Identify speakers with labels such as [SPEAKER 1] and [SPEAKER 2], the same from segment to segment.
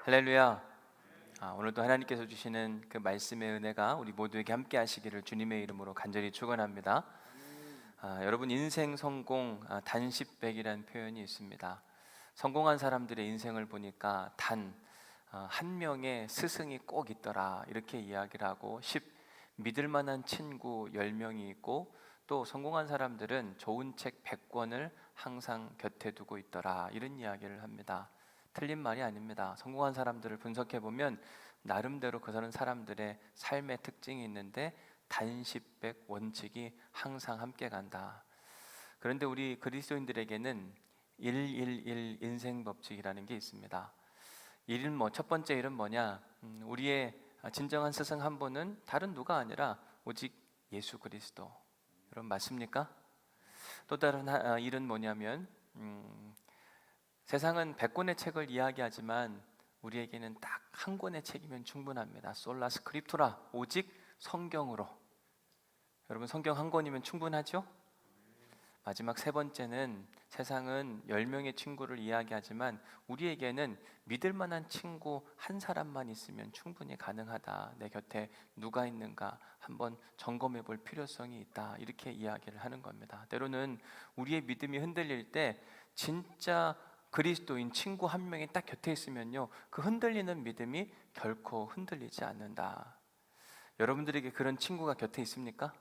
[SPEAKER 1] 할렐루야. 오늘도 하나님께서 주시는 그 말씀의 은혜가 우리 모두에게 함께 하시기를 주님의 이름으로 간절히 축원합니다. 여러분, 인생 성공 단십백이라는 표현이 있습니다. 성공한 사람들의 인생을 보니까 단 한 명의 스승이 꼭 있더라 이렇게 이야기를 하고, 믿을 만한 친구 10명이 있고, 또 성공한 사람들은 좋은 책 100권을 항상 곁에 두고 있더라 이런 이야기를 합니다. 틀린 말이 아닙니다. 성공한 사람들을 분석해 보면 나름대로 그 사람들의 삶의 특징이 있는데 단십백 원칙이 항상 함께 간다. 그런데 우리 그리스도인들에게는 111 인생 법칙이라는 게 있습니다. 첫 번째 일은 뭐냐? 우리의 진정한 스승 한 분은 다른 누가 아니라 오직 예수 그리스도. 여러분, 맞습니까? 또 다른 일은 뭐냐면 세상은 100권의 책을 이야기하지만 우리에게는 딱 한 권의 책이면 충분합니다. 솔라 스크립투라, 오직 성경으로. 여러분, 성경 한 권이면 충분하죠? 마지막 세 번째는 세상은 10명의 친구를 이야기하지만 우리에게는 믿을 만한 친구 한 사람만 있으면 충분히 가능하다. 내 곁에 누가 있는가 한번 점검해 볼 필요성이 있다. 이렇게 이야기를 하는 겁니다. 때로는 우리의 믿음이 흔들릴 때 진짜 그리스도인 친구 한 명이 딱 곁에 있으면요, 그 흔들리는 믿음이 결코 흔들리지 않는다. 여러분들에게 그런 친구가 곁에 있습니까?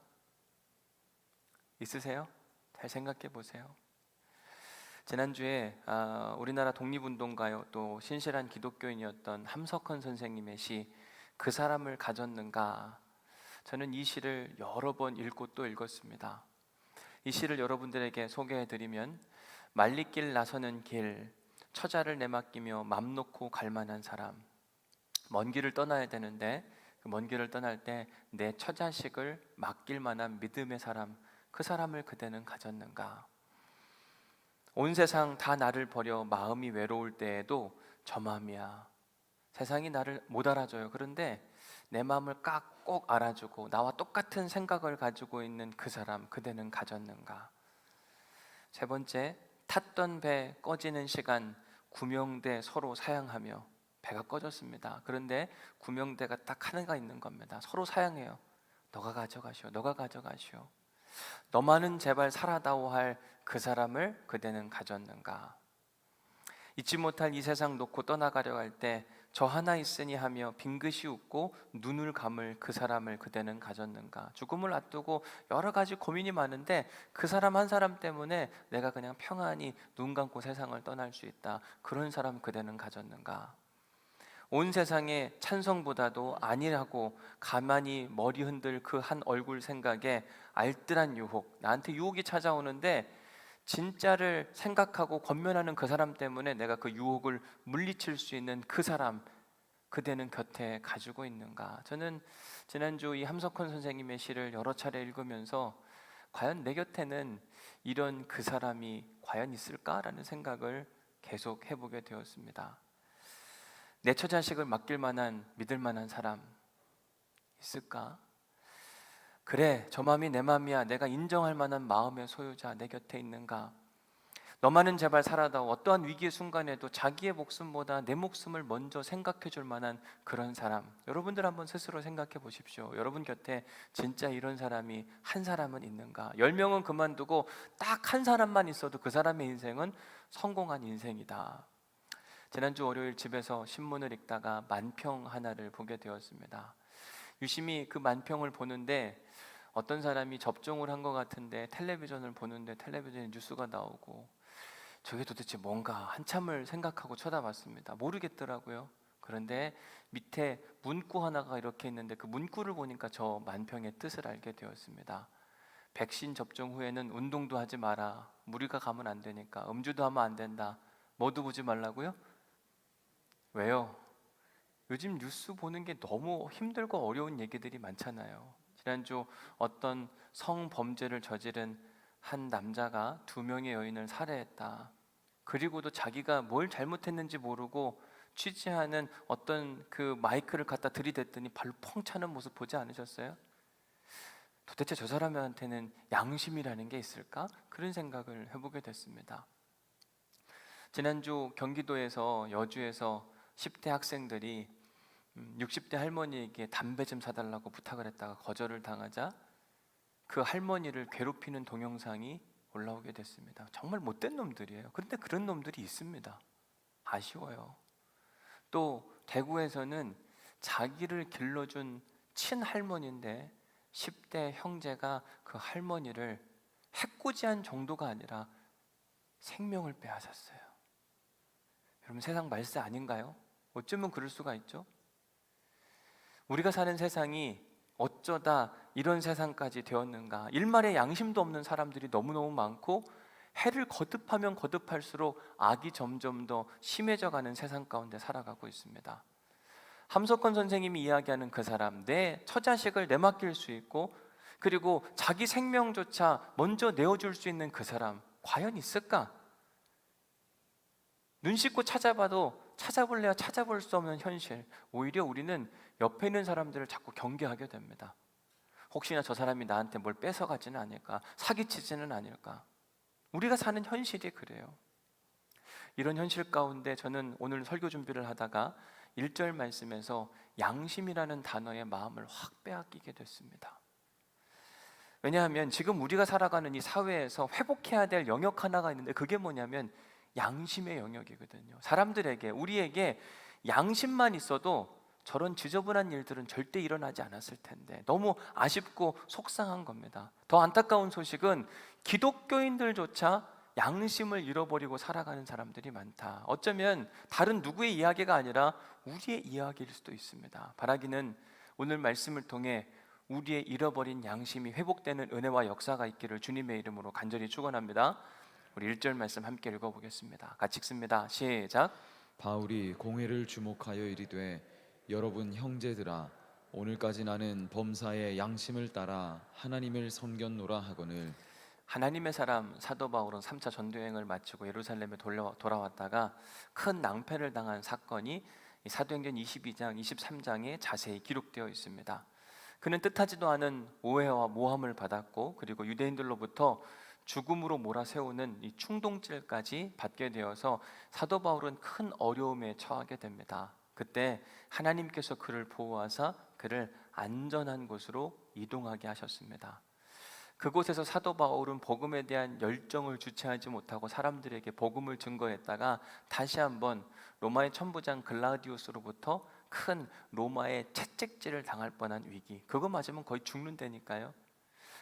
[SPEAKER 1] 있으세요? 잘 생각해 보세요. 지난주에 우리나라 독립운동가요, 또 신실한 기독교인이었던 함석헌 선생님의 시 그 사람을 가졌는가, 저는 이 시를 여러 번 읽고 또 읽었습니다. 이 시를 여러분들에게 소개해드리면, 말리길 나서는 길, 처자를 내맡기며 맘 놓고 갈 만한 사람. 먼 길을 떠나야 되는데 그 먼 길을 떠날 때 내 처자식을 맡길 만한 믿음의 사람, 그 사람을 그대는 가졌는가. 온 세상 다 나를 버려 마음이 외로울 때에도 저 마음이야. 세상이 나를 못 알아줘요. 그런데 내 마음을 꼭 알아주고 나와 똑같은 생각을 가지고 있는 그 사람, 그대는 가졌는가. 세 번째, 탔던 배 꺼지는 시간, 구명대 서로 사양하며. 배가 꺼졌습니다. 그런데 구명대가 딱 하나가 있는 겁니다. 서로 사양해요. 너가 가져가시오, 너가 가져가시오. 너만은 제발 살아다오 할 그 사람을 그대는 가졌는가. 잊지 못할 이 세상 놓고 떠나가려 할 때 저 하나 있으니 하며 빙긋이 웃고 눈을 감을 그 사람을 그대는 가졌는가. 죽음을 앞두고 여러 가지 고민이 많은데 그 사람 한 사람 때문에 내가 그냥 평안히 눈 감고 세상을 떠날 수 있다. 그런 사람 그대는 가졌는가. 온 세상의 찬성보다도 아니라고 가만히 머리 흔들 그 한 얼굴 생각에 알뜰한 유혹, 나한테 유혹이 찾아오는데 진짜를 생각하고 권면하는 그 사람 때문에 내가 그 유혹을 물리칠 수 있는 그 사람, 그대는 곁에 가지고 있는가. 저는 지난주 이 함석헌 선생님의 시를 여러 차례 읽으면서 과연 내 곁에는 이런 그 사람이 과연 있을까라는 생각을 계속 해보게 되었습니다. 내 처자식을 맡길 만한, 믿을 만한 사람 있을까? 그래, 저 마음이 내 마음이야. 내가 인정할 만한 마음의 소유자 내 곁에 있는가? 너만은 제발 살아다오. 어떠한 위기의 순간에도 자기의 목숨보다 내 목숨을 먼저 생각해 줄 만한 그런 사람. 여러분들 한번 스스로 생각해 보십시오. 여러분 곁에 진짜 이런 사람이 한 사람은 있는가? 10명은 그만두고 딱 한 사람만 있어도 그 사람의 인생은 성공한 인생이다. 지난주 월요일 집에서 신문을 읽다가 만평 하나를 보게 되었습니다. 유심히 그 만평을 보는데 어떤 사람이 접종을 한 것 같은데 텔레비전을 보는데 텔레비전에 뉴스가 나오고, 저게 도대체 뭔가 한참을 생각하고 쳐다봤습니다. 모르겠더라고요. 그런데 밑에 문구 하나가 이렇게 있는데 그 문구를 보니까 저 만평의 뜻을 알게 되었습니다. 백신 접종 후에는 운동도 하지 마라. 무리가 가면 안 되니까. 음주도 하면 안 된다. 뭐도 보지 말라고요? 왜요? 요즘 뉴스 보는 게 너무 힘들고 어려운 얘기들이 많잖아요. 지난주 어떤 성범죄를 저지른 한 남자가 2명의 여인을 살해했다. 그리고도 자기가 뭘 잘못했는지 모르고 취재하는 어떤 그 마이크를 갖다 들이댔더니 발로 펑 차는 모습 보지 않으셨어요? 도대체 저 사람한테는 양심이라는 게 있을까? 그런 생각을 해보게 됐습니다. 지난주 경기도에서, 여주에서 10대 학생들이 60대 할머니에게 담배 좀 사달라고 부탁을 했다가 거절을 당하자 그 할머니를 괴롭히는 동영상이 올라오게 됐습니다. 정말 못된 놈들이에요. 그런데 그런 놈들이 있습니다. 아쉬워요. 또 대구에서는 자기를 길러준 친할머니인데 10대 형제가 그 할머니를 해코지한 정도가 아니라 생명을 빼앗았어요. 여러분, 세상 말세 아닌가요? 어쩌면 그럴 수가 있죠? 우리가 사는 세상이 어쩌다 이런 세상까지 되었는가. 일말의 양심도 없는 사람들이 너무너무 많고 해를 거듭하면 거듭할수록 악이 점점 더 심해져가는 세상 가운데 살아가고 있습니다. 함석헌 선생님이 이야기하는 그 사람, 내 처자식을 내맡길 수 있고 그리고 자기 생명조차 먼저 내어줄 수 있는 그 사람 과연 있을까? 눈 씻고 찾아봐도 찾아볼래야 찾아볼 수 없는 현실. 오히려 우리는 옆에 있는 사람들을 자꾸 경계하게 됩니다. 혹시나 저 사람이 나한테 뭘 뺏어가지는 않을까, 사기치지는 않을까. 우리가 사는 현실이 그래요. 이런 현실 가운데 저는 오늘 설교 준비를 하다가 1절 말씀에서 양심이라는 단어의 마음을 확 빼앗기게 됐습니다. 왜냐하면 지금 우리가 살아가는 이 사회에서 회복해야 될 영역 하나가 있는데 그게 뭐냐면 양심의 영역이거든요. 사람들에게, 우리에게 양심만 있어도 저런 지저분한 일들은 절대 일어나지 않았을 텐데 너무 아쉽고 속상한 겁니다. 더 안타까운 소식은 기독교인들조차 양심을 잃어버리고 살아가는 사람들이 많다. 어쩌면 다른 누구의 이야기가 아니라 우리의 이야기일 수도 있습니다. 바라기는 오늘 말씀을 통해 우리의 잃어버린 양심이 회복되는 은혜와 역사가 있기를 주님의 이름으로 간절히 축원합니다. 우리 1절 말씀 함께 읽어보겠습니다. 같이 읽습니다. 시작.
[SPEAKER 2] 바울이 공회를 주목하여 이르되 여러분 형제들아 오늘까지 나는 범사의 양심을 따라 하나님을 섬겼노라 하거늘.
[SPEAKER 1] 하나님의 사람 사도 바울은 3차 전도여행을 마치고 예루살렘에 돌아왔다가 큰 낭패를 당한 사건이 사도행전 22장, 23장에 자세히 기록되어 있습니다. 그는 뜻하지도 않은 오해와 모함을 받았고 그리고 유대인들로부터 죽음으로 몰아세우는 이 충동질까지 받게 되어서 사도 바울은 큰 어려움에 처하게 됩니다. 그때 하나님께서 그를 보호하사 그를 안전한 곳으로 이동하게 하셨습니다. 그곳에서 사도 바울은 복음에 대한 열정을 주체하지 못하고 사람들에게 복음을 증거했다가 다시 한번 로마의 천부장 글라우디우스로부터 큰 로마의 채찍질을 당할 뻔한 위기, 그거 맞으면 거의 죽는다니까요.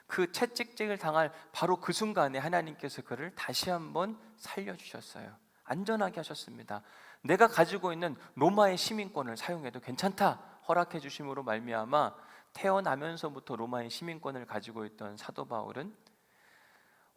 [SPEAKER 1] 그 채찍질을 당할 바로 그 순간에 하나님께서 그를 다시 한번 살려주셨어요. 안전하게 하셨습니다. 내가 가지고 있는 로마의 시민권을 사용해도 괜찮다 허락해 주심으로 말미암아 태어나면서부터 로마의 시민권을 가지고 있던 사도 바울은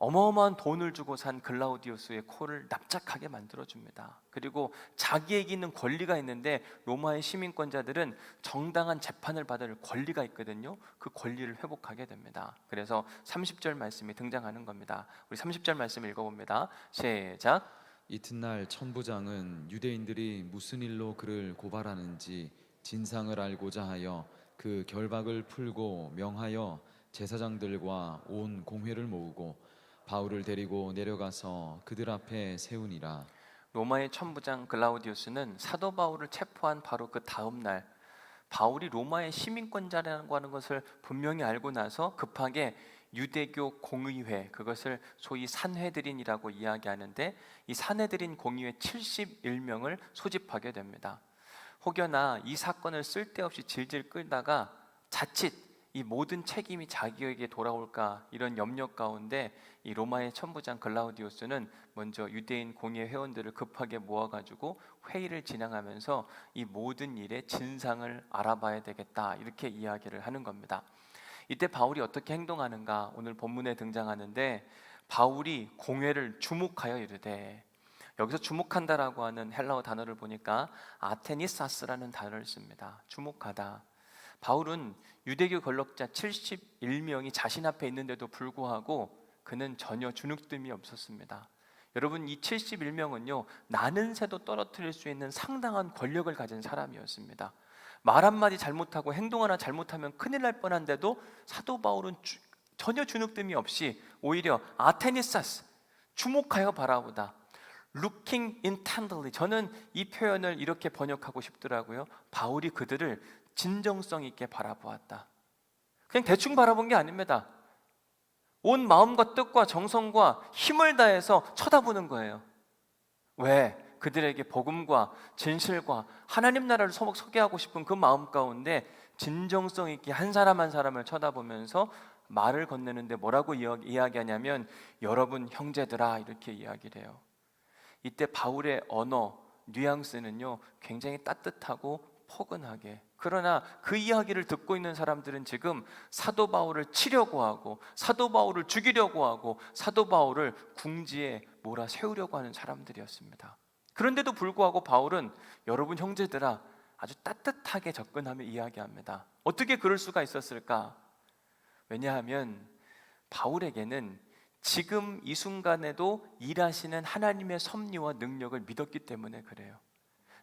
[SPEAKER 1] 어마어마한 돈을 주고 산 글라우디우스의 코를 납작하게 만들어줍니다. 그리고 자기에게 있는 권리가 있는데 로마의 시민권자들은 정당한 재판을 받을 권리가 있거든요. 그 권리를 회복하게 됩니다. 그래서 30절 말씀이 등장하는 겁니다. 우리 30절 말씀 읽어봅니다. 시작.
[SPEAKER 2] 이튿날 천부장은 유대인들이 무슨 일로 그를 고발하는지 진상을 알고자 하여 그 결박을 풀고 명하여 제사장들과 온 공회를 모으고 바울을 데리고 내려가서 그들 앞에 세우니라.
[SPEAKER 1] 로마의 천부장 글라우디우스는 사도 바울을 체포한 바로 그 다음 날 바울이 로마의 시민권자라고 하는 것을 분명히 알고 나서 급하게 유대교 공의회, 그것을 소위 산헤드린이라고 이야기하는데 이 산헤드린 공의회 71명을 소집하게 됩니다. 혹여나 이 사건을 쓸데없이 질질 끌다가 자칫 이 모든 책임이 자기에게 돌아올까 이런 염려 가운데 이 로마의 천부장 글라우디우스는 먼저 유대인 공예 회원들을 급하게 모아가지고 회의를 진행하면서 이 모든 일의 진상을 알아봐야 되겠다 이렇게 이야기를 하는 겁니다. 이때 바울이 어떻게 행동하는가 오늘 본문에 등장하는데 바울이 공회를 주목하여 이르되, 여기서 주목한다라고 하는 헬라어 단어를 보니까 아테니사스라는 단어를 씁니다. 주목하다. 바울은 유대교 권력자 71명이 자신 앞에 있는데도 불구하고 그는 전혀 주눅듦이 없었습니다. 여러분, 이 71명은요 나는 새도 떨어뜨릴 수 있는 상당한 권력을 가진 사람이었습니다. 말 한마디 잘못하고 행동 하나 잘못하면 큰일 날 뻔한데도 사도 바울은 전혀 주눅듦이 없이 오히려 아테니사스, 주목하여 바라보다. looking intently. 저는 이 표현을 이렇게 번역하고 싶더라고요. 바울이 그들을 진정성 있게 바라보았다. 그냥 대충 바라본 게 아닙니다. 온 마음과 뜻과 정성과 힘을 다해서 쳐다보는 거예요. 왜? 그들에게 복음과 진실과 하나님 나라를 소개하고 싶은 그 마음 가운데 진정성 있게 한 사람 한 사람을 쳐다보면서 말을 건네는데 뭐라고 이야기하냐면 여러분 형제들아 이렇게 이야기를 해요. 이때 바울의 언어 뉘앙스는요 굉장히 따뜻하고 포근하게, 그러나 그 이야기를 듣고 있는 사람들은 지금 사도 바울을 치려고 하고 사도 바울을 죽이려고 하고 사도 바울을 궁지에 몰아세우려고 하는 사람들이었습니다. 그런데도 불구하고 바울은 여러분 형제들아 아주 따뜻하게 접근하며 이야기합니다. 어떻게 그럴 수가 있었을까? 왜냐하면 바울에게는 지금 이 순간에도 일하시는 하나님의 섭리와 능력을 믿었기 때문에 그래요.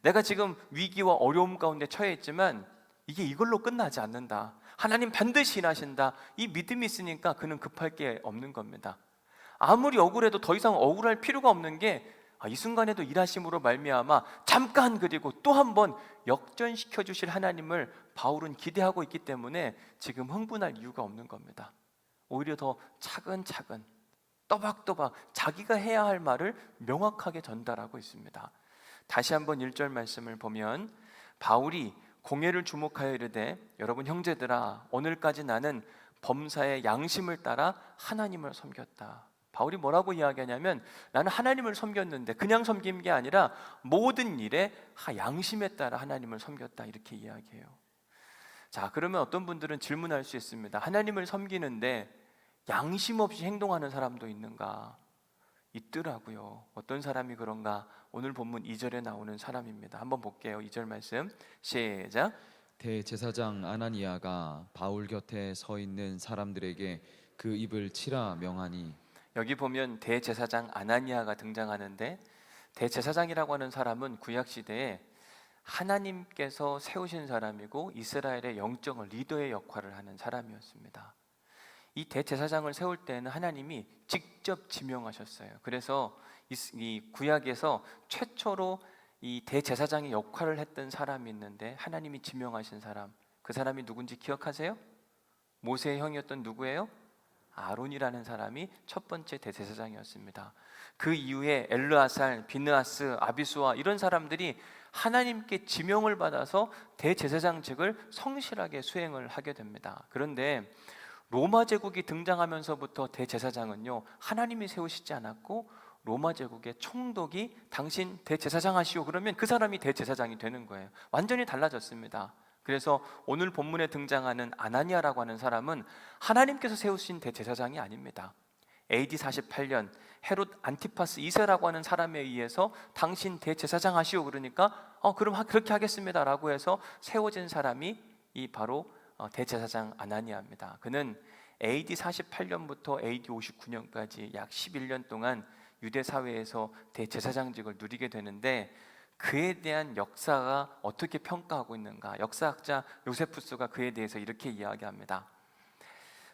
[SPEAKER 1] 내가 지금 위기와 어려움 가운데 처해 있지만 이게 이걸로 끝나지 않는다. 하나님 반드시 일하신다. 이 믿음이 있으니까 그는 급할 게 없는 겁니다. 아무리 억울해도 더 이상 억울할 필요가 없는 게 이 순간에도 일하심으로 말미암아 잠깐 그리고 또 한 번 역전시켜 주실 하나님을 바울은 기대하고 있기 때문에 지금 흥분할 이유가 없는 겁니다. 오히려 더 차근차근 또박또박 자기가 해야 할 말을 명확하게 전달하고 있습니다. 다시 한번 1절 말씀을 보면 바울이 공회를 주목하여 이르되 여러분 형제들아 오늘까지 나는 범사의 양심을 따라 하나님을 섬겼다. 바울이 뭐라고 이야기하냐면 나는 하나님을 섬겼는데 그냥 섬긴 게 아니라 모든 일에 양심에 따라 하나님을 섬겼다 이렇게 이야기해요. 자, 그러면 어떤 분들은 질문할 수 있습니다. 하나님을 섬기는데 양심 없이 행동하는 사람도 있는가? 있더라고요. 어떤 사람이 그런가? 오늘 본문 2절에 나오는 사람입니다. 한번 볼게요. 2절 말씀 시작.
[SPEAKER 2] 대제사장 아나니아가 바울 곁에 서 있는 사람들에게 그 입을 치라 명하니.
[SPEAKER 1] 여기 보면 대제사장 아나니아가 등장하는데 대제사장이라고 하는 사람은 구약시대에 하나님께서 세우신 사람이고 이스라엘의 영적 리더의 역할을 하는 사람이었습니다. 이 대제사장을 세울 때는 하나님이 직접 지명하셨어요. 그래서 이 구약에서 최초로 이 대제사장의 역할을 했던 사람이 있는데 하나님이 지명하신 사람, 그 사람이 누군지 기억하세요? 모세의 형이었던 누구예요? 아론이라는 사람이 첫 번째 대제사장이었습니다. 그 이후에 엘르아살, 비느하스, 아비수아 이런 사람들이 하나님께 지명을 받아서 대제사장직을 성실하게 수행을 하게 됩니다. 그런데 로마 제국이 등장하면서부터 대제사장은요 하나님이 세우시지 않았고 로마 제국의 총독이 당신 대제사장 하시오 그러면 그 사람이 대제사장이 되는 거예요. 완전히 달라졌습니다. 그래서 오늘 본문에 등장하는 아나니아라고 하는 사람은 하나님께서 세우신 대제사장이 아닙니다. AD 48년 헤롯 안티파스 2세라고 하는 사람에 의해서 당신 대제사장 하시오 그러니까 그럼 그렇게 하겠습니다 라고 해서 세워진 사람이 이 바로 대제사장 아나니아입니다. 그는 AD 48년부터 AD 59년까지 약 11년 동안 유대 사회에서 대제사장직을 누리게 되는데 그에 대한 역사가 어떻게 평가하고 있는가? 역사학자 요세푸스가 그에 대해서 이렇게 이야기합니다.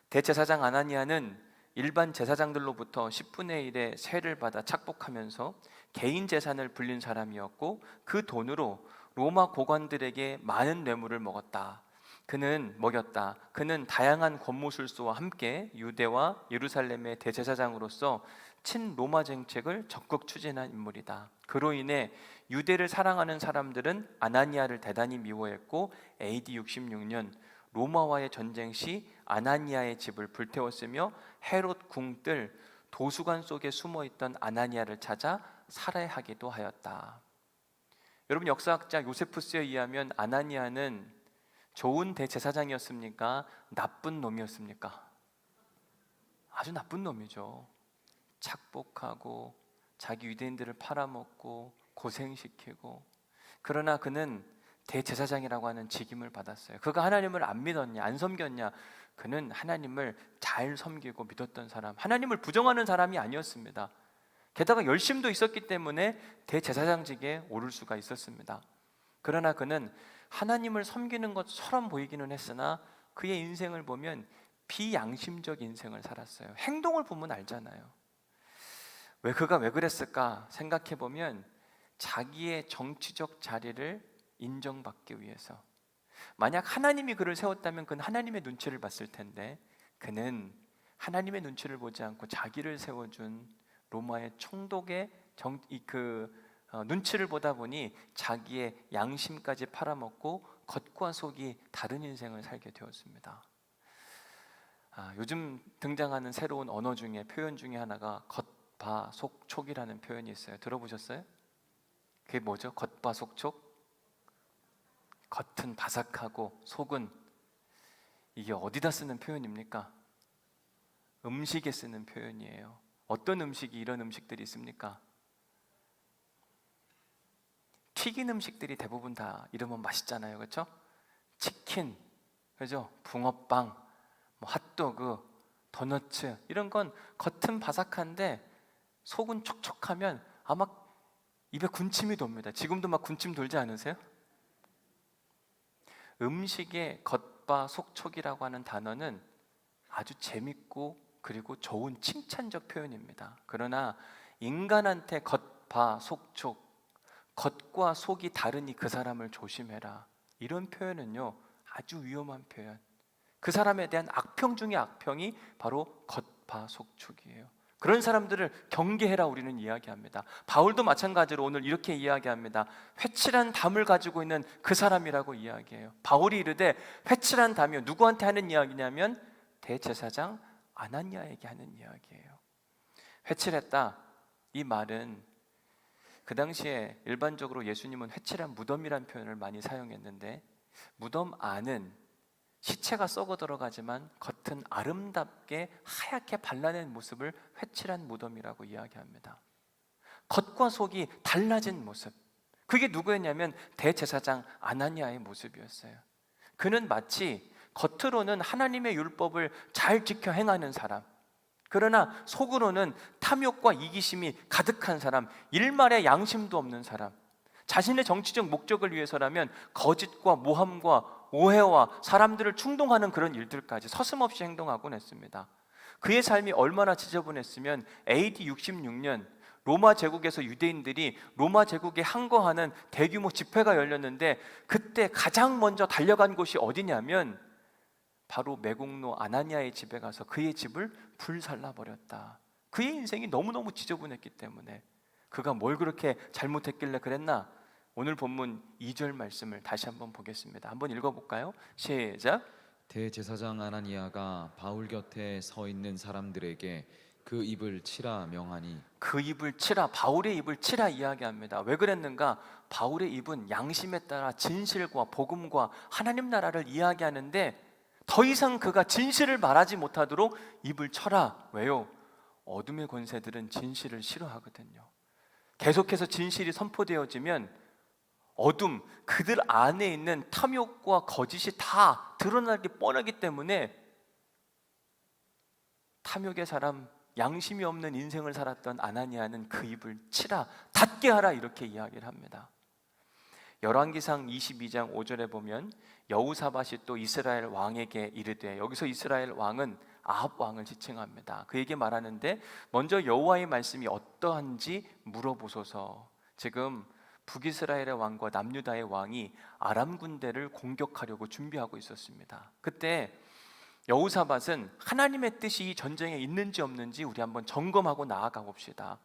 [SPEAKER 1] 대제사장 아나니아는 일반 제사장들로부터 10분의 1의 세를 받아 착복하면서 개인 재산을 불린 사람이었고 그 돈으로 로마 고관들에게 많은 뇌물을 먹였다. 그는 다양한 권모술수와 함께 유대와 예루살렘의 대제사장으로서 친로마 정책을 적극 추진한 인물이다. 그로 인해 유대를 사랑하는 사람들은 아나니아를 대단히 미워했고 AD 66년 로마와의 전쟁 시 아나니아의 집을 불태웠으며 헤롯 궁뜰 도수관 속에 숨어있던 아나니아를 찾아 살해하기도 하였다. 여러분, 역사학자 요세푸스에 의하면 아나니아는 좋은 대제사장이었습니까? 나쁜 놈이었습니까? 아주 나쁜 놈이죠. 착복하고 자기 유대인들을 팔아먹고 고생시키고, 그러나 그는 대제사장이라고 하는 직임을 받았어요. 그가 하나님을 안 믿었냐, 안 섬겼냐? 그는 하나님을 잘 섬기고 믿었던 사람, 하나님을 부정하는 사람이 아니었습니다. 게다가 열심도 있었기 때문에 대제사장직에 오를 수가 있었습니다. 그러나 그는 하나님을 섬기는 것처럼 보이기는 했으나 그의 인생을 보면 비양심적 인생을 살았어요. 행동을 보면 알잖아요. 그가 왜 그랬을까 생각해 보면 자기의 정치적 자리를 인정받기 위해서. 만약 하나님이 그를 세웠다면 그는 하나님의 눈치를 봤을 텐데 그는 하나님의 눈치를 보지 않고 자기를 세워준 로마의 총독의 눈치를 보다 보니 자기의 양심까지 팔아먹고 겉과 속이 다른 인생을 살게 되었습니다. 요즘 등장하는 새로운 언어 중에 표현 중에 하나가 겉바속촉이라는 표현이 있어요. 들어보셨어요? 그게 뭐죠? 겉바속촉? 겉은 바삭하고 속은, 이게 어디다 쓰는 표현입니까? 음식에 쓰는 표현이에요. 어떤 음식이 이런 음식들이 있습니까? 튀긴 음식들이 대부분 다 이러면 맛있잖아요, 그렇죠? 치킨, 그죠? 붕어빵, 핫도그, 도너츠, 이런 건 겉은 바삭한데 속은 촉촉하면 아마 입에 군침이 돕니다. 지금도 막 군침 돌지 않으세요? 음식의 겉바속촉이라고 하는 단어는 아주 재밌고 그리고 좋은 칭찬적 표현입니다. 그러나 인간한테 겉바속촉, 겉과 속이 다르니 그 사람을 조심해라, 이런 표현은요 아주 위험한 표현, 그 사람에 대한 악평 중의 악평이 바로 겉바속촉이에요. 그런 사람들을 경계해라 우리는 이야기합니다. 바울도 마찬가지로 오늘 이렇게 이야기합니다. 회칠한 담을 가지고 있는 그 사람이라고 이야기해요. 바울이 이르되 회칠한 담이요, 누구한테 하는 이야기냐면 대제사장 아나니아에게 하는 이야기예요. 회칠했다, 이 말은 그 당시에 일반적으로 예수님은 회칠한 무덤이라는 표현을 많이 사용했는데, 무덤 안은 시체가 썩어 들어가지만 겉은 아름답게 하얗게 발라낸 모습을 회칠한 무덤이라고 이야기합니다. 겉과 속이 달라진 모습, 그게 누구였냐면 대제사장 아나니아의 모습이었어요. 그는 마치 겉으로는 하나님의 율법을 잘 지켜 행하는 사람, 그러나 속으로는 탐욕과 이기심이 가득한 사람, 일말의 양심도 없는 사람, 자신의 정치적 목적을 위해서라면 거짓과 모함과 오해와 사람들을 충동하는 그런 일들까지 서슴없이 행동하곤 했습니다. 그의 삶이 얼마나 지저분했으면 AD 66년 로마 제국에서 유대인들이 로마 제국에 항거하는 대규모 집회가 열렸는데, 그때 가장 먼저 달려간 곳이 어디냐면 바로 매국노 아나니아의 집에 가서 그의 집을 불살라버렸다. 그의 인생이 너무너무 지저분했기 때문에. 그가 뭘 그렇게 잘못했길래 그랬나? 오늘 본문 2절 말씀을 다시 한번 보겠습니다. 한번 읽어볼까요? 시작.
[SPEAKER 2] 대제사장 아나니아가 바울 곁에 서 있는 사람들에게 그 입을 치라 명하니.
[SPEAKER 1] 그 입을 치라, 바울의 입을 치라 이야기합니다. 왜 그랬는가? 바울의 입은 양심에 따라 진실과 복음과 하나님 나라를 이야기하는데 더 이상 그가 진실을 말하지 못하도록 입을 쳐라. 왜요? 어둠의 권세들은 진실을 싫어하거든요. 계속해서 진실이 선포되어지면 어둠, 그들 안에 있는 탐욕과 거짓이 다 드러나기 뻔하기 때문에 탐욕의 사람, 양심이 없는 인생을 살았던 아나니아는 그 입을 치라, 닫게 하라, 이렇게 이야기를 합니다. 열왕기상 22장 5절에 보면 여호사밧이 또 이스라엘 왕에게 이르되, 여기서 이스라엘 왕은 아합 왕을 지칭합니다. 그에게 말하는데 먼저 여호와의 말씀이 어떠한지 물어보소서. 지금 북이스라엘의 왕과 남유다의 왕이 아람 군대를 공격하려고 준비하고 있었습니다. 그때 여호사밧은 하나님의 뜻이 이 전쟁에 있는지 없는지 우리 한번 점검하고 나아가 봅시다,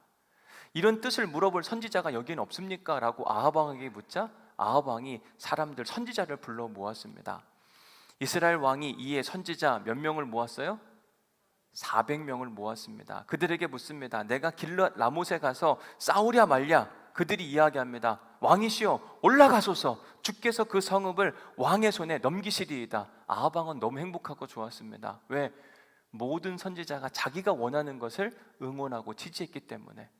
[SPEAKER 1] 이런 뜻을 물어볼 선지자가 여기엔 없습니까? 라고 아합 왕에게 묻자 아합 왕이 사람들, 선지자를 불러 모았습니다. 이스라엘 왕이 이에 선지자 몇 명을 모았어요? 400명을 모았습니다. 그들에게 묻습니다. 내가 길앗 라못에 가서 싸우랴 말랴? 그들이 이야기합니다. 왕이시여 올라가소서, 주께서 그 성읍을 왕의 손에 넘기시리이다. 아합 왕은 너무 행복하고 좋았습니다. 왜? 모든 선지자가 자기가 원하는 것을 응원하고 지지했기 때문에.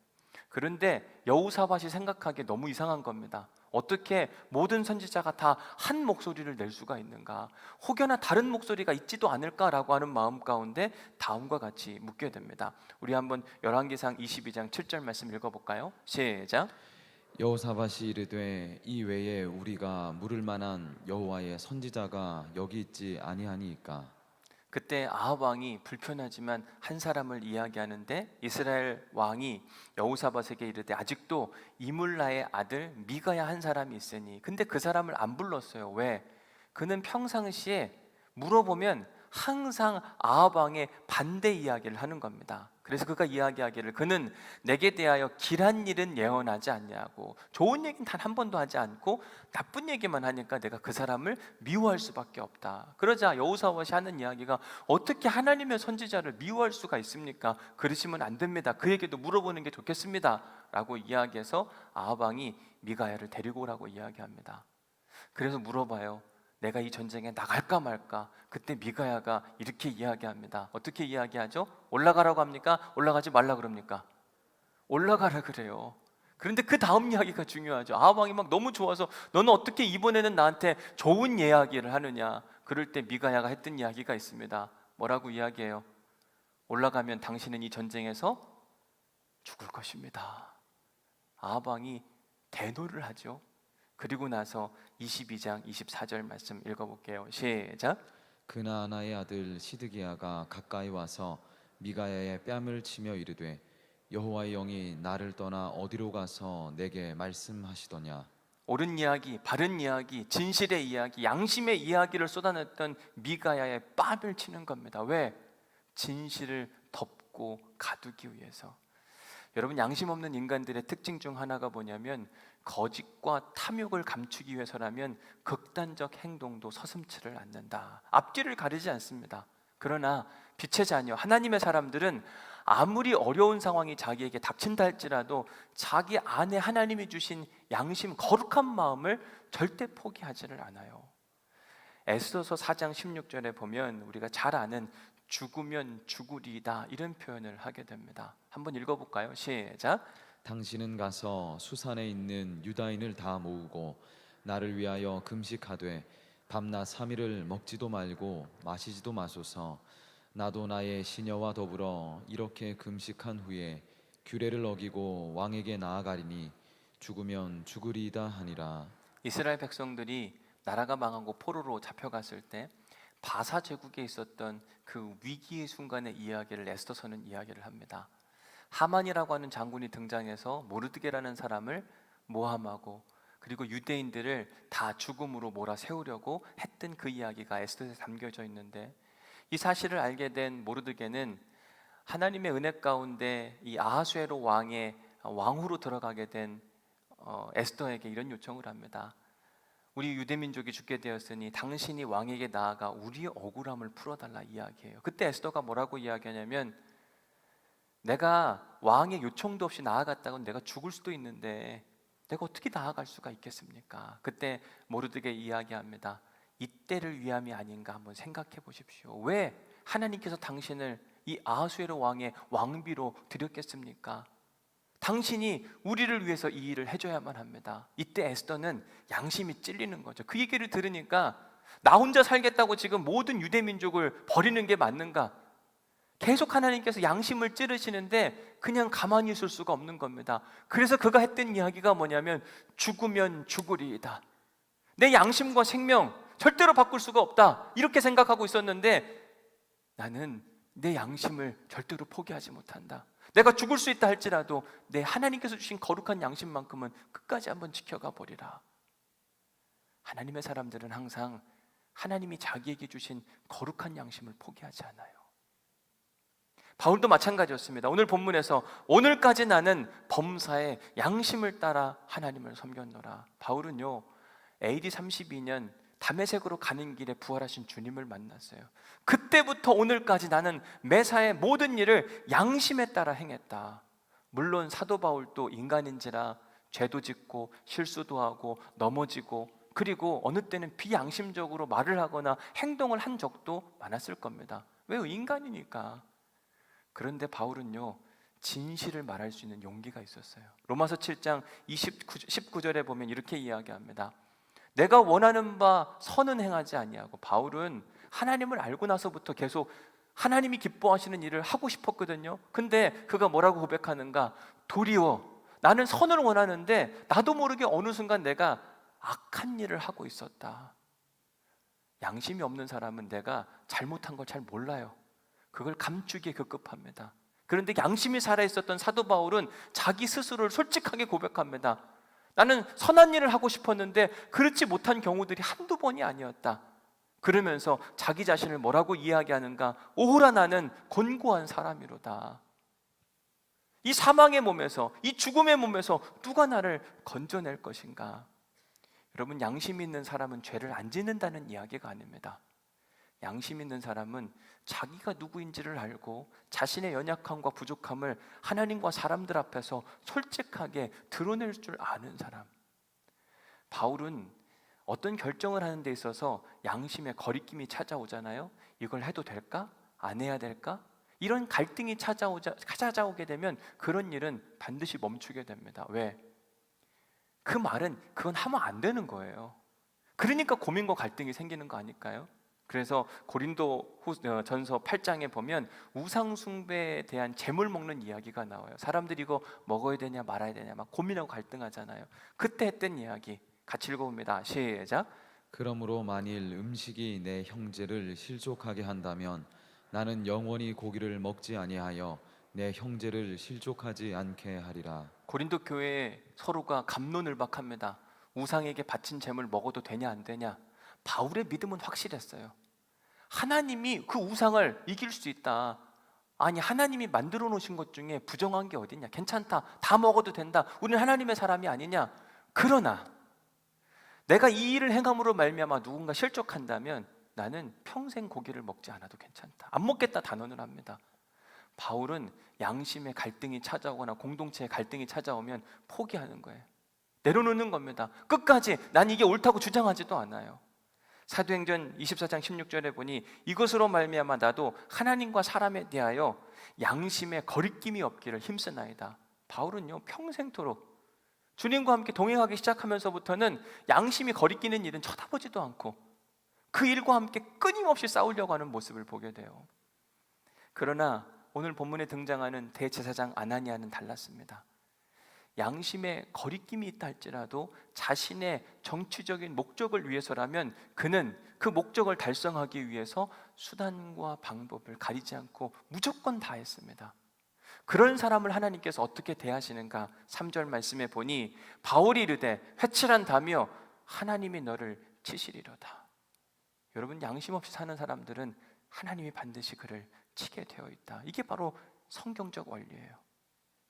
[SPEAKER 1] 그런데 여호사밧이 생각하기에 너무 이상한 겁니다. 어떻게 모든 선지자가 다 한 목소리를 낼 수가 있는가? 혹여나 다른 목소리가 있지도 않을까라고 하는 마음 가운데 다음과 같이 묻게 됩니다. 우리 한번 열왕기상 22장 7절 말씀 읽어볼까요? 시작.
[SPEAKER 2] 여호사밧이 이르되 이 외에 우리가 물을 만한 여호와의 선지자가 여기 있지 아니하니이까.
[SPEAKER 1] 그때 아합 왕이 불편하지만 한 사람을 이야기하는데 이스라엘 왕이 여호사밧에게 이르되 아직도 이물라의 아들 미가야 한 사람이 있으니, 근데 그 사람을 안 불렀어요. 왜? 그는 평상시에 물어보면 항상 아합 왕의 반대 이야기를 하는 겁니다. 그래서 그가 이야기하기를 그는 내게 대하여 길한 일은 예언하지 않냐고, 좋은 얘기는 단 한 번도 하지 않고 나쁜 얘기만 하니까 내가 그 사람을 미워할 수밖에 없다. 그러자 여호사밧이 하는 이야기가 어떻게 하나님의 선지자를 미워할 수가 있습니까? 그러시면 안 됩니다. 그에게도 물어보는 게 좋겠습니다 라고 이야기해서 아합 왕이 미가야를 데리고 오라고 이야기합니다. 그래서 물어봐요. 내가 이 전쟁에 나갈까 말까? 그때 미가야가 이렇게 이야기합니다. 어떻게 이야기하죠? 올라가라고 합니까? 올라가지 말라 그럽니까? 올라가라 그래요. 그런데 그 다음 이야기가 중요하죠. 아합 왕이 막 너무 좋아서 너는 어떻게 이번에는 나한테 좋은 이야기를 하느냐? 그럴 때 미가야가 했던 이야기가 있습니다. 뭐라고 이야기해요? 올라가면 당신은 이 전쟁에서 죽을 것입니다. 아합 왕이 대노를 하죠. 그리고 나서 22장 24절 말씀 읽어볼게요. 시작.
[SPEAKER 2] 그나아나의 아들 시드기야가 가까이 와서 미가야의 뺨을 치며 이르되 여호와의 영이 나를 떠나 어디로 가서 내게 말씀하시더냐.
[SPEAKER 1] 옳은 이야기, 바른 이야기, 진실의 이야기, 양심의 이야기를 쏟아냈던 미가야의 뺨을 치는 겁니다. 왜? 진실을 덮고 가두기 위해서. 여러분, 양심 없는 인간들의 특징 중 하나가 뭐냐면 거짓과 탐욕을 감추기 위해서라면 극단적 행동도 서슴지를 않는다. 앞뒤를 가리지 않습니다. 그러나 빛의 자녀, 하나님의 사람들은 아무리 어려운 상황이 자기에게 닥친다 할지라도 자기 안에 하나님이 주신 양심, 거룩한 마음을 절대 포기하지를 않아요. 에스더서 4장 16절에 보면 우리가 잘 아는 죽으면 죽으리이다 이런 표현을 하게 됩니다. 한번 읽어볼까요? 시작.
[SPEAKER 2] 당신은 가서 수산에 있는 유다인을 다 모으고 나를 위하여 금식하되 밤낮 3일을 먹지도 말고 마시지도 마소서. 나도 나의 시녀와 더불어 이렇게 금식한 후에 규례를 어기고 왕에게 나아가리니 죽으면 죽으리이다 하니라.
[SPEAKER 1] 이스라엘 백성들이 나라가 망하고 포로로 잡혀갔을 때 바사 제국에 있었던 그 위기의 순간의 이야기를 에스더서는 이야기를 합니다. 하만이라고 하는 장군이 등장해서 모르드게라는 사람을 모함하고 그리고 유대인들을 다 죽음으로 몰아세우려고 했던 그 이야기가 에스더에 담겨져 있는데, 이 사실을 알게 된 모르드게는 하나님의 은혜 가운데 이 아하수에로 왕의 왕후로 들어가게 된 에스더에게 이런 요청을 합니다. 우리 유대민족이 죽게 되었으니 당신이 왕에게 나아가 우리의 억울함을 풀어달라 이야기해요. 그때 에스더가 뭐라고 이야기하냐면, 내가 왕의 요청도 없이 나아갔다고 내가 죽을 수도 있는데 내가 어떻게 나아갈 수가 있겠습니까? 그때 모르드게 이야기합니다. 이때를 위함이 아닌가 한번 생각해 보십시오. 왜 하나님께서 당신을 이 아하수에로 왕의 왕비로 드렸겠습니까? 당신이 우리를 위해서 이 일을 해줘야만 합니다. 이때 에스더는 양심이 찔리는 거죠. 그 얘기를 들으니까 나 혼자 살겠다고 지금 모든 유대 민족을 버리는 게 맞는가? 계속 하나님께서 양심을 찌르시는데 그냥 가만히 있을 수가 없는 겁니다. 그래서 그가 했던 이야기가 뭐냐면 죽으면 죽으리이다. 내 양심과 생명 절대로 바꿀 수가 없다 이렇게 생각하고 있었는데 나는 내 양심을 절대로 포기하지 못한다. 내가 죽을 수 있다 할지라도 내 하나님께서 주신 거룩한 양심만큼은 끝까지 한번 지켜가 보리라. 하나님의 사람들은 항상 하나님이 자기에게 주신 거룩한 양심을 포기하지 않아요. 바울도 마찬가지였습니다. 오늘 본문에서 오늘까지 나는 범사의 양심을 따라 하나님을 섬겼노라. 바울은요 AD 32년 다메섹으로 가는 길에 부활하신 주님을 만났어요. 그때부터 오늘까지 나는 매사의 모든 일을 양심에 따라 행했다. 물론 사도 바울도 인간인지라 죄도 짓고 실수도 하고 넘어지고 그리고 어느 때는 비양심적으로 말을 하거나 행동을 한 적도 많았을 겁니다. 왜요? 인간이니까. 그런데 바울은요 진실을 말할 수 있는 용기가 있었어요. 로마서 7장 19절에 보면 이렇게 이야기합니다. 내가 원하는 바 선은 행하지 아니하고, 바울은 하나님을 알고 나서부터 계속 하나님이 기뻐하시는 일을 하고 싶었거든요. 근데 그가 뭐라고 고백하는가? 도리어 나는 선을 원하는데 나도 모르게 어느 순간 내가 악한 일을 하고 있었다. 양심이 없는 사람은 내가 잘못한 걸 잘 몰라요. 그걸 감추기에 급급합니다. 그런데 양심이 살아있었던 사도 바울은 자기 스스로를 솔직하게 고백합니다. 나는 선한 일을 하고 싶었는데 그렇지 못한 경우들이 한두 번이 아니었다. 그러면서 자기 자신을 뭐라고 이야기하는가? 오호라 나는 곤고한 사람이로다. 이 사망의 몸에서, 이 죽음의 몸에서 누가 나를 건져낼 것인가? 여러분, 양심 있는 사람은 죄를 안 짓는다는 이야기가 아닙니다. 양심 있는 사람은 자기가 누구인지를 알고 자신의 연약함과 부족함을 하나님과 사람들 앞에서 솔직하게 드러낼 줄 아는 사람. 바울은 어떤 결정을 하는 데 있어서 양심의 거리낌이 찾아오잖아요. 이걸 해도 될까? 안 해야 될까? 이런 갈등이 찾아오게 되면 그런 일은 반드시 멈추게 됩니다. 왜? 그 말은 그건 하면 안 되는 거예요. 그러니까 고민과 갈등이 생기는 거 아닐까요? 그래서 고린도 전서 8장에 보면 우상 숭배에 대한 제물 먹는 이야기가 나와요. 사람들이 이거 먹어야 되냐 말아야 되냐 막 고민하고 갈등하잖아요. 그때 했던 이야기 같이 읽어봅니다. 시작.
[SPEAKER 2] 그러므로 만일 음식이 내 형제를 실족하게 한다면 나는 영원히 고기를 먹지 아니하여 내 형제를 실족하지 않게 하리라.
[SPEAKER 1] 고린도 교회에 서로가 갑론을박합니다. 우상에게 바친 제물 먹어도 되냐 안 되냐. 바울의 믿음은 확실했어요. 하나님이 그 우상을 이길 수 있다. 아니, 하나님이 만들어 놓으신 것 중에 부정한 게 어딨냐. 괜찮다, 다 먹어도 된다. 우리는 하나님의 사람이 아니냐. 그러나 내가 이 일을 행함으로 말미암아 누군가 실족한다면 나는 평생 고기를 먹지 않아도 괜찮다. 안 먹겠다 단언을 합니다. 바울은 양심의 갈등이 찾아오거나 공동체의 갈등이 찾아오면 포기하는 거예요. 내려놓는 겁니다. 끝까지 난 이게 옳다고 주장하지도 않아요. 사도행전 24장 16절에 보니 이것으로 말미암아 나도 하나님과 사람에 대하여 양심의 거리낌이 없기를 힘쓰나이다. 바울은요 평생토록 주님과 함께 동행하기 시작하면서부터는 양심이 거리끼는 일은 쳐다보지도 않고 그 일과 함께 끊임없이 싸우려고 하는 모습을 보게 돼요. 그러나 오늘 본문에 등장하는 대제사장 아나니아는 달랐습니다. 양심에 거리낌이 있다 할지라도 자신의 정치적인 목적을 위해서라면 그는 그 목적을 달성하기 위해서 수단과 방법을 가리지 않고 무조건 다 했습니다. 그런 사람을 하나님께서 어떻게 대하시는가? 3절 말씀에 보니 바울이 이르되 회칠한다며 하나님이 너를 치시리로다. 여러분, 양심 없이 사는 사람들은 하나님이 반드시 그를 치게 되어 있다. 이게 바로 성경적 원리예요.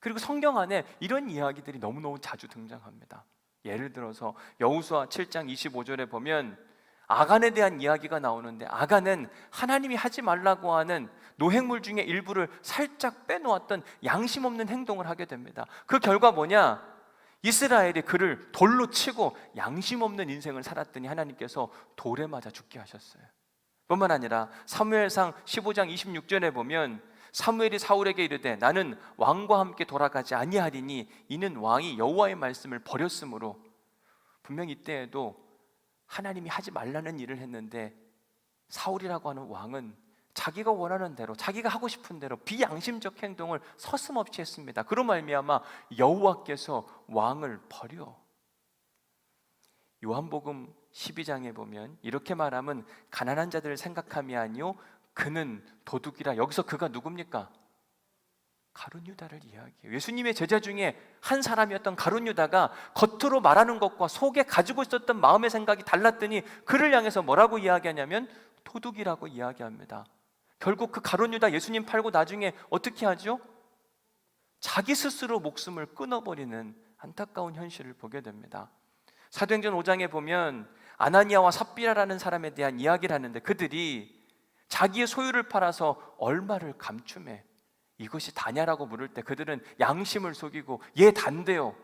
[SPEAKER 1] 그리고 성경 안에 이런 이야기들이 너무너무 자주 등장합니다. 예를 들어서 여호수아 7장 25절에 보면 아간에 대한 이야기가 나오는데 아간은 하나님이 하지 말라고 하는 노획물 중에 일부를 살짝 빼놓았던 양심 없는 행동을 하게 됩니다. 그 결과 뭐냐? 이스라엘이 그를 돌로 치고 양심 없는 인생을 살았더니 하나님께서 돌에 맞아 죽게 하셨어요. 뿐만 아니라 사무엘상 15장 26절에 보면 사무엘이 사울에게 이르되 나는 왕과 함께 돌아가지 아니하리니 이는 왕이 여호와의 말씀을 버렸으므로. 분명 이때에도 하나님이 하지 말라는 일을 했는데 사울이라고 하는 왕은 자기가 원하는 대로 자기가 하고 싶은 대로 비양심적 행동을 서슴없이 했습니다. 그로 말미암아 여호와께서 왕을 버려. 요한복음 12장에 보면 이렇게 말하면 가난한 자들을 생각함이 아니요 그는 도둑이라. 여기서 그가 누굽니까? 가룟 유다를 이야기해요. 예수님의 제자 중에 한 사람이었던 가룟 유다가 겉으로 말하는 것과 속에 가지고 있었던 마음의 생각이 달랐더니 그를 향해서 뭐라고 이야기하냐면 도둑이라고 이야기합니다. 결국 그 가룟 유다 예수님 팔고 나중에 어떻게 하죠? 자기 스스로 목숨을 끊어버리는 안타까운 현실을 보게 됩니다. 사도행전 5장에 보면 아나니아와 삽비라라는 사람에 대한 이야기를 하는데 그들이 자기의 소유를 팔아서 얼마를 감춤해. 이것이 다냐라고 물을 때 그들은 양심을 속이고 얘 단대요.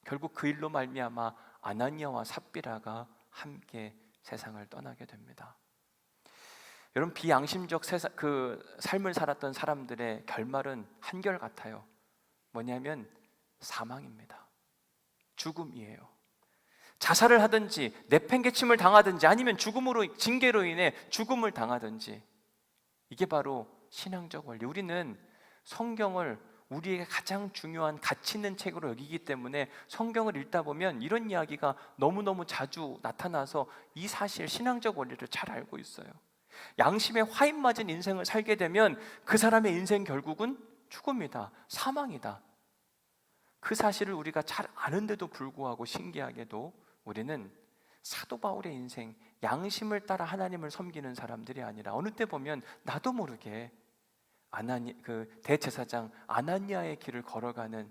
[SPEAKER 1] 결국 그 일로 말미암아 아나니아와 삽비라가 함께 세상을 떠나게 됩니다. 여러분, 비양심적 삶을 살았던 사람들의 결말은 한결같아요. 뭐냐면 사망입니다. 죽음이에요. 자살을 하든지 내팽개침을 당하든지 아니면 징계로 인해 죽음을 당하든지. 이게 바로 신앙적 원리. 우리는 성경을 우리에게 가장 중요한 가치 있는 책으로 여기기 때문에 성경을 읽다 보면 이런 이야기가 너무너무 자주 나타나서 이 사실, 신앙적 원리를 잘 알고 있어요. 양심에 화인 맞은 인생을 살게 되면 그 사람의 인생 결국은 죽음이다, 사망이다. 그 사실을 우리가 잘 아는데도 불구하고 신기하게도 우리는 사도 바울의 인생, 양심을 따라 하나님을 섬기는 사람들이 아니라 어느 때 보면 나도 모르게 대제사장 아나니아의 길을 걸어가는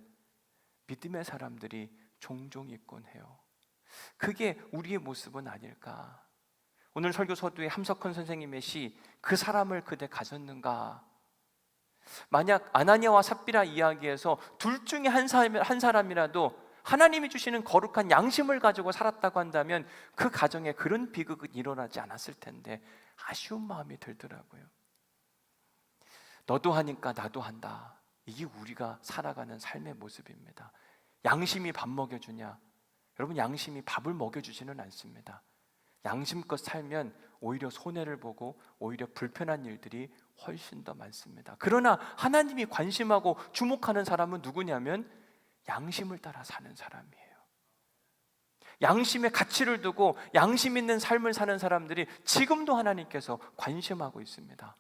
[SPEAKER 1] 믿음의 사람들이 종종 있곤 해요. 그게 우리의 모습은 아닐까? 오늘 설교 서두에 함석헌 선생님의 시 그 사람을 그대 가졌는가? 만약 아나니아와 삽비라 이야기에서 둘 중에 한 사람이라도 하나님이 주시는 거룩한 양심을 가지고 살았다고 한다면 그 가정에 그런 비극은 일어나지 않았을 텐데 아쉬운 마음이 들더라고요. 너도 하니까 나도 한다. 이게 우리가 살아가는 삶의 모습입니다. 양심이 밥 먹여주냐? 여러분, 양심이 밥을 먹여주지는 않습니다. 양심껏 살면 오히려 손해를 보고 오히려 불편한 일들이 훨씬 더 많습니다. 그러나 하나님이 관심하고 주목하는 사람은 누구냐면 양심을 따라 사는 사람이에요. 양심의 가치를 두고 양심 있는 삶을 사는 사람들이 지금도 하나님께서 관심하고 있습니다.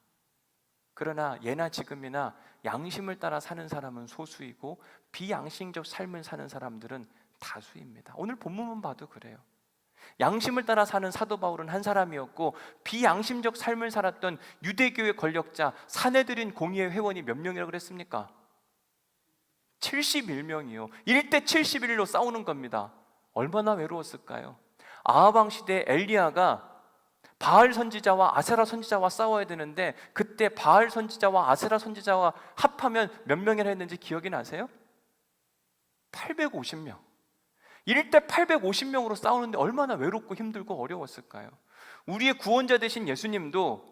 [SPEAKER 1] 그러나 예나 지금이나 양심을 따라 사는 사람은 소수이고 비양심적 삶을 사는 사람들은 다수입니다. 오늘 본문만 봐도 그래요. 양심을 따라 사는 사도 바울은 한 사람이었고 비양심적 삶을 살았던 유대교의 권력자 사내들인 공의회 회원이 몇 명이라고 그랬습니까? 71명이요. 1대 71로 싸우는 겁니다. 얼마나 외로웠을까요? 아하방 시대 엘리야가 바알 선지자와 아세라 선지자와 싸워야 되는데 그때 바알 선지자와 아세라 선지자와 합하면 몇 명이나 했는지 기억이 나세요? 850명. 1대 850명으로 싸우는데 얼마나 외롭고 힘들고 어려웠을까요? 우리의 구원자 되신 예수님도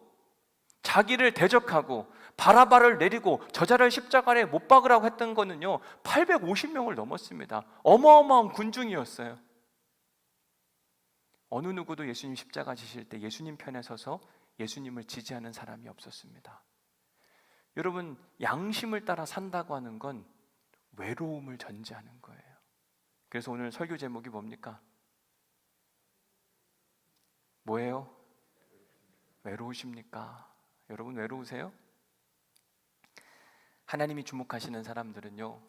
[SPEAKER 1] 자기를 대적하고 바라바를 내리고 저자를 십자가에 못 박으라고 했던 거는요 850명을 넘었습니다. 어마어마한 군중이었어요. 어느 누구도 예수님 십자가 지실 때 예수님 편에 서서 예수님을 지지하는 사람이 없었습니다. 여러분, 양심을 따라 산다고 하는 건 외로움을 전제하는 거예요. 그래서 오늘 설교 제목이 뭡니까? 뭐예요? 외로우십니까? 여러분 외로우세요? 하나님이 주목하시는 사람들은요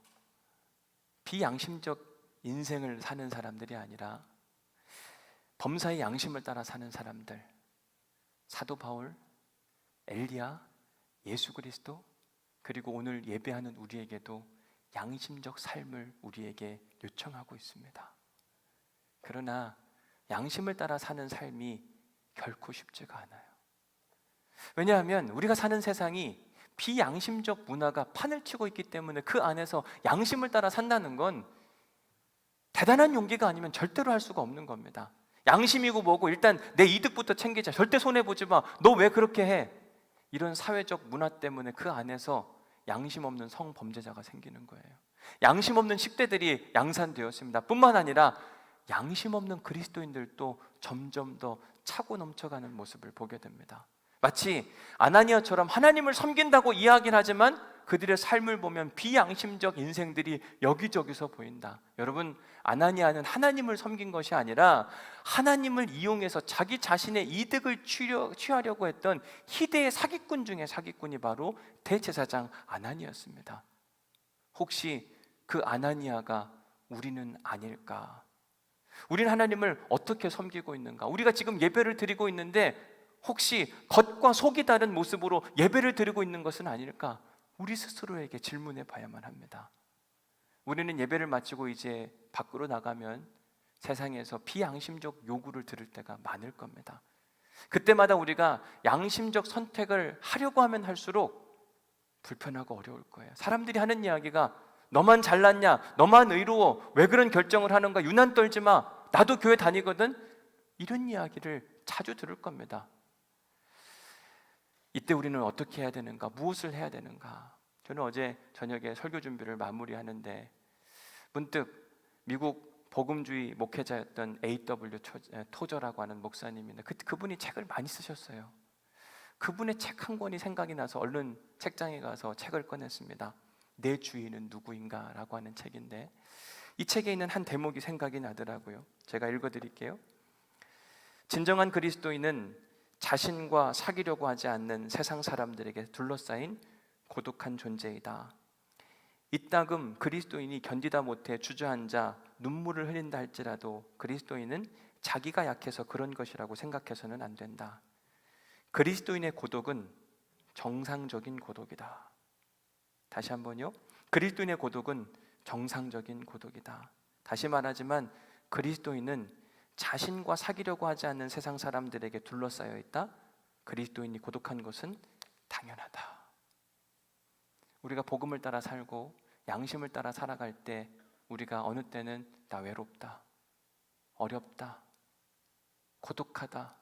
[SPEAKER 1] 비양심적 인생을 사는 사람들이 아니라 범사의 양심을 따라 사는 사람들, 사도 바울, 엘리야, 예수 그리스도, 그리고 오늘 예배하는 우리에게도 양심적 삶을 우리에게 요청하고 있습니다. 그러나 양심을 따라 사는 삶이 결코 쉽지가 않아요. 왜냐하면 우리가 사는 세상이 비양심적 문화가 판을 치고 있기 때문에 그 안에서 양심을 따라 산다는 건 대단한 용기가 아니면 절대로 할 수가 없는 겁니다. 양심이고 뭐고 일단 내 이득부터 챙기자, 절대 손해보지 마, 너 왜 그렇게 해? 이런 사회적 문화 때문에 그 안에서 양심 없는 성범죄자가 생기는 거예요. 양심 없는 10대들이 양산되었습니다. 뿐만 아니라 양심 없는 그리스도인들도 점점 더 차고 넘쳐가는 모습을 보게 됩니다. 마치 아나니아처럼 하나님을 섬긴다고 이야기는 하지만 그들의 삶을 보면 비양심적 인생들이 여기저기서 보인다. 여러분, 아나니아는 하나님을 섬긴 것이 아니라 하나님을 이용해서 자기 자신의 이득을 취하려고 했던 희대의 사기꾼 중에 사기꾼이 바로 대제사장 아나니아였습니다. 혹시 그 아나니아가 우리는 아닐까? 우리는 하나님을 어떻게 섬기고 있는가? 우리가 지금 예배를 드리고 있는데 혹시 겉과 속이 다른 모습으로 예배를 드리고 있는 것은 아닐까? 우리 스스로에게 질문해 봐야만 합니다. 우리는 예배를 마치고 이제 밖으로 나가면 세상에서 비양심적 요구를 들을 때가 많을 겁니다. 그때마다 우리가 양심적 선택을 하려고 하면 할수록 불편하고 어려울 거예요. 사람들이 하는 이야기가 너만 잘났냐? 너만 의로워? 왜 그런 결정을 하는가? 유난 떨지 마. 나도 교회 다니거든? 이런 이야기를 자주 들을 겁니다. 이때 우리는 어떻게 해야 되는가? 무엇을 해야 되는가? 저는 어제 저녁에 설교 준비를 마무리하는데 문득 미국 복음주의 목회자였던 A.W. 토저라고 하는 목사님인데 그분이 책을 많이 쓰셨어요. 그분의 책 한 권이 생각이 나서 얼른 책장에 가서 책을 꺼냈습니다. 내 주인은 누구인가? 라고 하는 책인데, 이 책에 있는 한 대목이 생각이 나더라고요. 제가 읽어드릴게요. 진정한 그리스도인은 자신과 사귀려고 하지 않는 세상 사람들에게 둘러싸인 고독한 존재이다. 이따금 그리스도인이 견디다 못해 주저앉아 눈물을 흘린다 할지라도 그리스도인은 자기가 약해서 그런 것이라고 생각해서는 안 된다. 그리스도인의 고독은 정상적인 고독이다. 다시 한번요. 그리스도인의 고독은 정상적인 고독이다. 다시 말하지만 그리스도인은 자신과 사귀려고 하지 않는 세상 사람들에게 둘러싸여 있다. 그리스도인이 고독한 것은 당연하다. 우리가 복음을 따라 살고 양심을 따라 살아갈 때 우리가 어느 때는 나 외롭다, 어렵다, 고독하다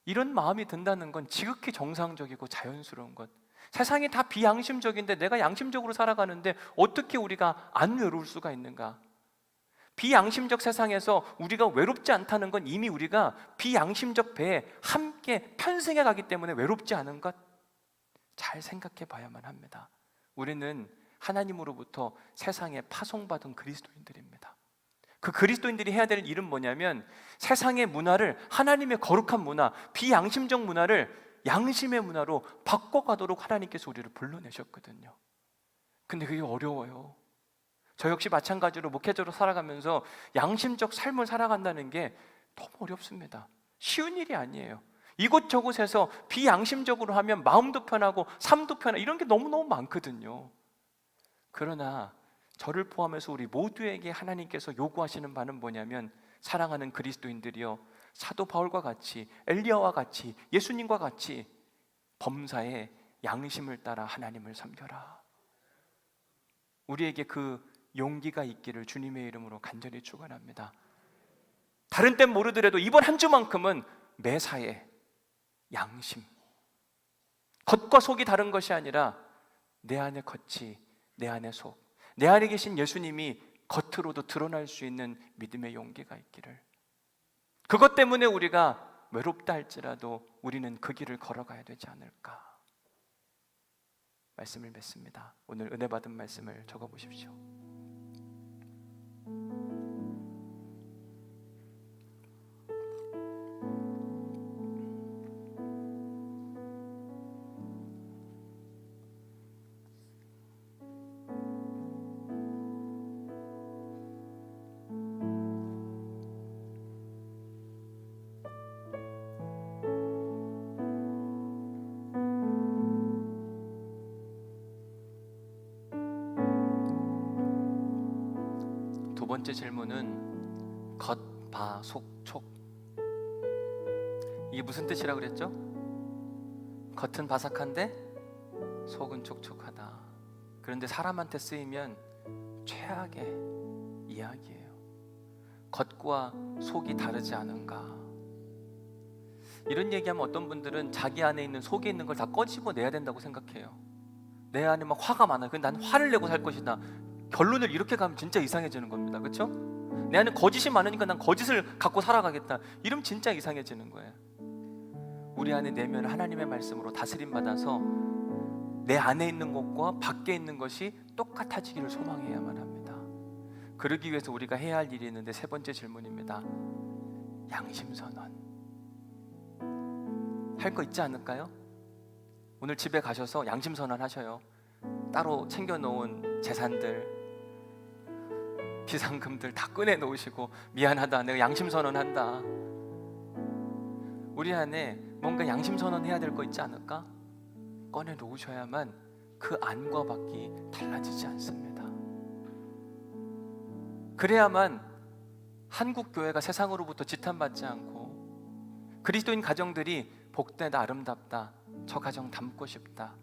[SPEAKER 1] 이런 마음이 든다는 건 지극히 정상적이고 자연스러운 것. 세상이 다 비양심적인데 내가 양심적으로 살아가는데 어떻게 우리가 안 외로울 수가 있는가? 비양심적 세상에서 우리가 외롭지 않다는 건 이미 우리가 비양심적 배에 함께 편승해 가기 때문에 외롭지 않은 것 잘 생각해 봐야만 합니다. 우리는 하나님으로부터 세상에 파송받은 그리스도인들입니다. 그 그리스도인들이 해야 될 일은 뭐냐면 세상의 문화를, 하나님의 거룩한 문화, 비양심적 문화를 양심의 문화로 바꿔가도록 하나님께서 우리를 불러내셨거든요. 근데 그게 어려워요. 저 역시 마찬가지로 목회자로 살아가면서 양심적 삶을 살아간다는 게 너무 어렵습니다. 쉬운 일이 아니에요. 이곳저곳에서 비양심적으로 하면 마음도 편하고 삶도 편하고 이런 게 너무너무 많거든요. 그러나 저를 포함해서 우리 모두에게 하나님께서 요구하시는 바는 뭐냐면 사랑하는 그리스도인들이여, 사도 바울과 같이, 엘리야와 같이, 예수님과 같이 범사에 양심을 따라 하나님을 섬겨라. 우리에게 그 용기가 있기를 주님의 이름으로 간절히 축원합니다. 다른 땐 모르더라도 이번 한 주만큼은 매사에 양심, 겉과 속이 다른 것이 아니라 내 안의 겉이, 내 안의 속, 내 안에 계신 예수님이 겉으로도 드러날 수 있는 믿음의 용기가 있기를. 그것 때문에 우리가 외롭다 할지라도 우리는 그 길을 걸어가야 되지 않을까. 말씀을 맺습니다. 오늘 은혜 받은 말씀을 적어보십시오. 두 번째 질문은 겉, 바, 속, 촉. 이게 무슨 뜻이라고 그랬죠? 겉은 바삭한데 속은 촉촉하다. 그런데 사람한테 쓰이면 최악의 이야기예요. 겉과 속이 다르지 않은가. 이런 얘기하면 어떤 분들은 자기 안에 있는 속에 있는 걸 다 꺼집어 내야 된다고 생각해요. 내 안에 막 화가 많아요. 난 화를 내고 살 것이다. 결론을 이렇게 가면 진짜 이상해지는 겁니다. 그렇죠? 내 안에 거짓이 많으니까 난 거짓을 갖고 살아가겠다. 이러면 진짜 이상해지는 거예요. 우리 안에 내면 하나님의 말씀으로 다스림 받아서 내 안에 있는 것과 밖에 있는 것이 똑같아지기를 소망해야만 합니다. 그러기 위해서 우리가 해야 할 일이 있는데 세 번째 질문입니다. 양심선언. 할 거 있지 않을까요? 오늘 집에 가셔서 양심선언 하셔요. 따로 챙겨놓은 재산들, 비상금들 다 꺼내놓으시고 미안하다, 내가 양심선언한다. 우리 안에 뭔가 양심선언 해야 될 거 있지 않을까? 꺼내놓으셔야만 그 안과 밖이 달라지지 않습니다. 그래야만 한국 교회가 세상으로부터 지탄받지 않고 그리스도인 가정들이 복되다, 아름답다, 저 가정 닮고 싶다.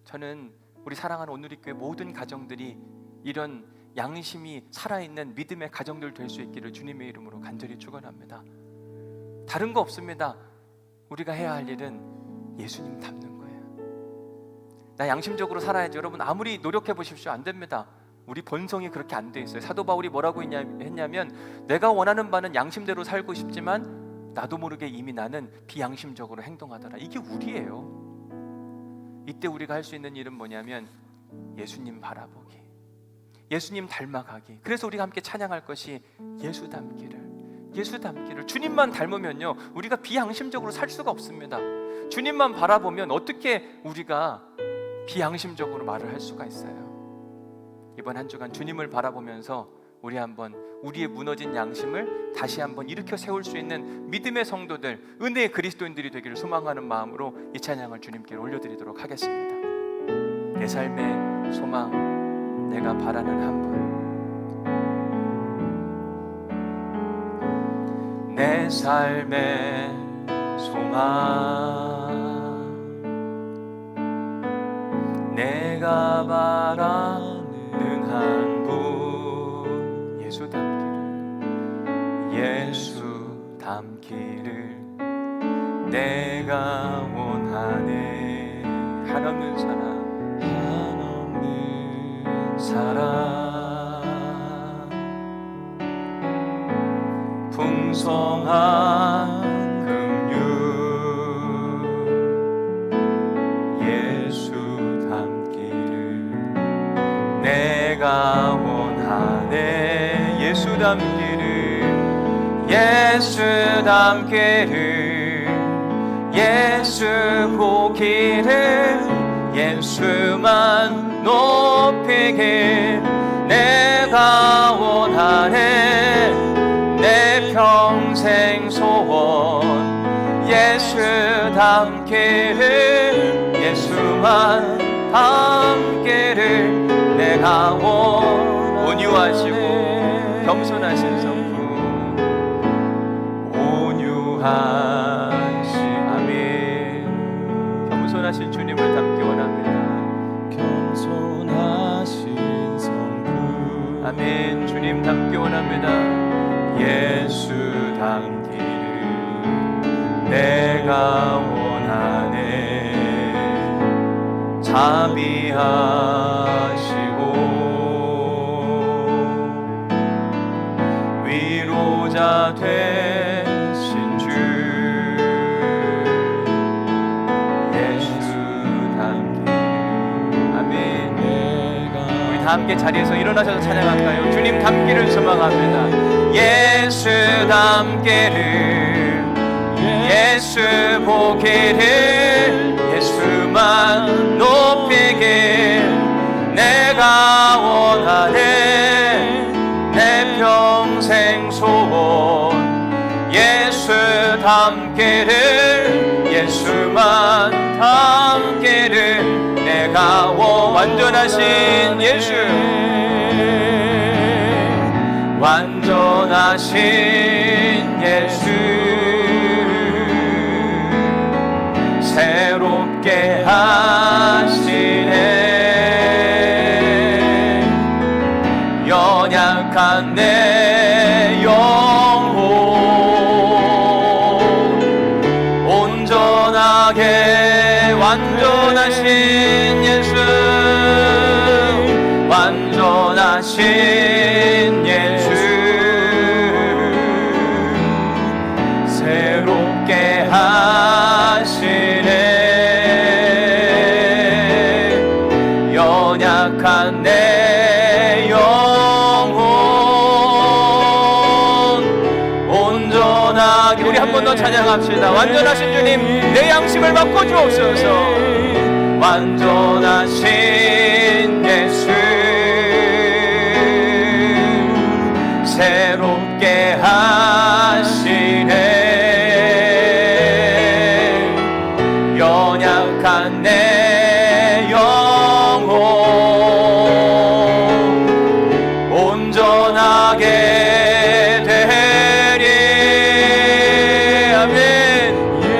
[SPEAKER 1] 저는 우리 사랑하는 오누리교회 모든 가정들이 이런 양심이 살아있는 믿음의 가정들 될 수 있기를 주님의 이름으로 간절히 축원합니다. 다른 거 없습니다. 우리가 해야 할 일은 예수님 닮는 거예요. 나 양심적으로 살아야지. 여러분 아무리 노력해 보십시오. 안 됩니다. 우리 본성이 그렇게 안 돼 있어요. 사도 바울이 뭐라고 했냐면 내가 원하는 바는 양심대로 살고 싶지만 나도 모르게 이미 나는 비양심적으로 행동하더라. 이게 우리예요. 이때 우리가 할 수 있는 일은 뭐냐면 예수님 바라보기, 예수님 닮아가기. 그래서 우리가 함께 찬양할 것이 예수 닮기를. 주님만 닮으면요, 우리가 비양심적으로 살 수가 없습니다. 주님만 바라보면 어떻게 우리가 비양심적으로 말을 할 수가 있어요? 이번 한 주간 주님을 바라보면서 우리 한번 우리의 무너진 양심을 다시 한번 일으켜 세울 수 있는 믿음의 성도들, 은혜의 그리스도인들이 되기를 소망하는 마음으로 이 찬양을 주님께 올려드리도록 하겠습니다. 내 삶의 소망, 내가 바라는 한 분. 내 삶의 소망, 내가 바라는 한 분. 예수 닮기를 내가 원하네. 한없는 사랑, 풍성한 긍휼, 예수 닮기를 내가 원하네. 예수 닮기를, 예수 닮기를, 예수 보기를, 예수만 높이길 내가 원하네. 내 평생 소원, 예수 닮기를, 예수만 닮기를 내가 온유하시고 겸손하신 성품, 온유하신, 아멘. 겸손하신 주님을 닮기 원합니다. 겸손하신 성품, 아멘. 주님 닮기 원합니다. 예수 닮기를 내가 원하네. 자비하시고 위로자 되신 주, 예수 닮기를, 아멘. 우리 다 함께 자리에서 일어나셔서 찬양할까요? 주님 닮기를 소망합니다. 예수 닮기를, 예수 보기를, 예수만 높이길 내가 원하네. 내 평생 소원, 예수 닮기를, 예수만 닮기를 내가 완전하신 예수, 완전하신 예수, 새롭게 하시네. 연약한 내 영혼 온전하게, 완전하신 예수, 완전하신 예수, 새롭게 하시네. 연약한 내 영혼 온전하게. 우리 한 번 더 찬양합시다. 완전하신 주님, 내 양심을 바꿔주옵소서. 완전하신 예수, 새롭게 하시네. 연약한 내 영혼 온전하게 되리. 아멘.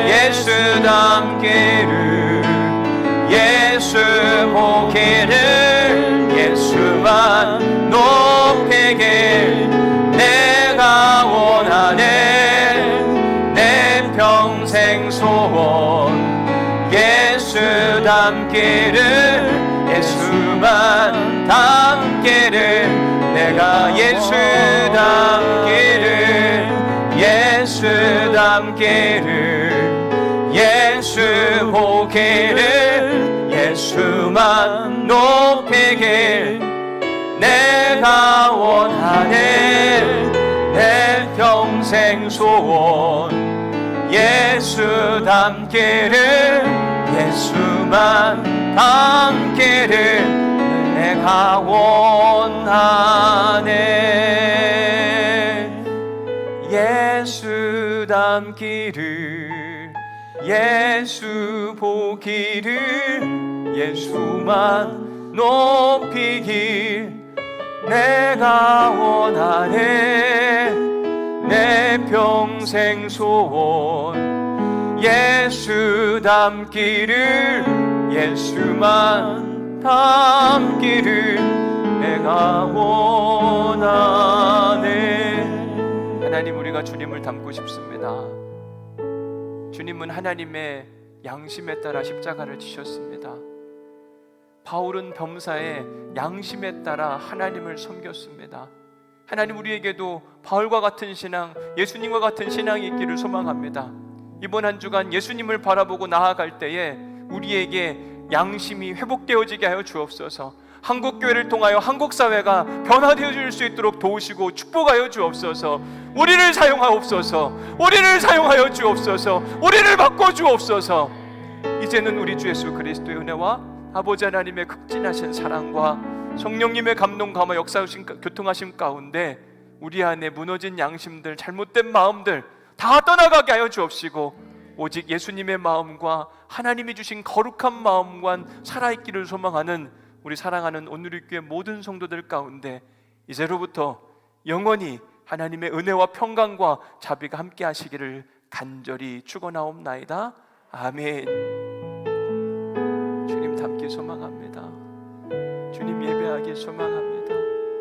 [SPEAKER 1] 예수 닮기를, 예수 보기를, 예수만 높이길 내가 원하네. 내 평생 소원, 예수 닮기를, 예수만 닮기를 내가 예수 닮기를, 예수 닮기를, 예수 보기를, 예수만 높이길 내가 원하네. 내 평생 소원 예수 닮기를, 예수만 닮기를 내가 원하네. 예수 닮기를, 예수 보기를, 예수만 높이길 내가 원하네. 내 평생 소원 예수 닮기를, 예수만 닮기를 내가 원하네. 하나님, 우리가 주님을 닮고 싶습니다. 주님은 하나님의 양심에 따라 십자가를 지셨습니다. 바울은 범사에 양심에 따라 하나님을 섬겼습니다. 하나님, 우리에게도 바울과 같은 신앙, 예수님과 같은 신앙이 있기를 소망합니다. 이번 한 주간 예수님을 바라보고 나아갈 때에 우리에게 양심이 회복되어지게 하여 주옵소서. 한국교회를 통하여 한국사회가 변화되어질 수 있도록 도우시고 축복하여 주옵소서. 우리를 사용하옵소서. 우리를 사용하여 주옵소서. 우리를 바꿔주옵소서. 이제는 우리 주 예수 그리스도의 은혜와 아버지 하나님의 극진하신 사랑과 성령님의 감동 감화 역사하신 교통하심 가운데 우리 안에 무너진 양심들, 잘못된 마음들 다 떠나가게 하여 주옵시고, 오직 예수님의 마음과 하나님이 주신 거룩한 마음과 살아있기를 소망하는 우리 사랑하는 온누리교회 모든 성도들 가운데 이제로부터 영원히 하나님의 은혜와 평강과 자비가 함께 하시기를 간절히 축원하옵나이다. 아멘. 주님 닮기 소망합니다. 주님 예배하기 소망합니다.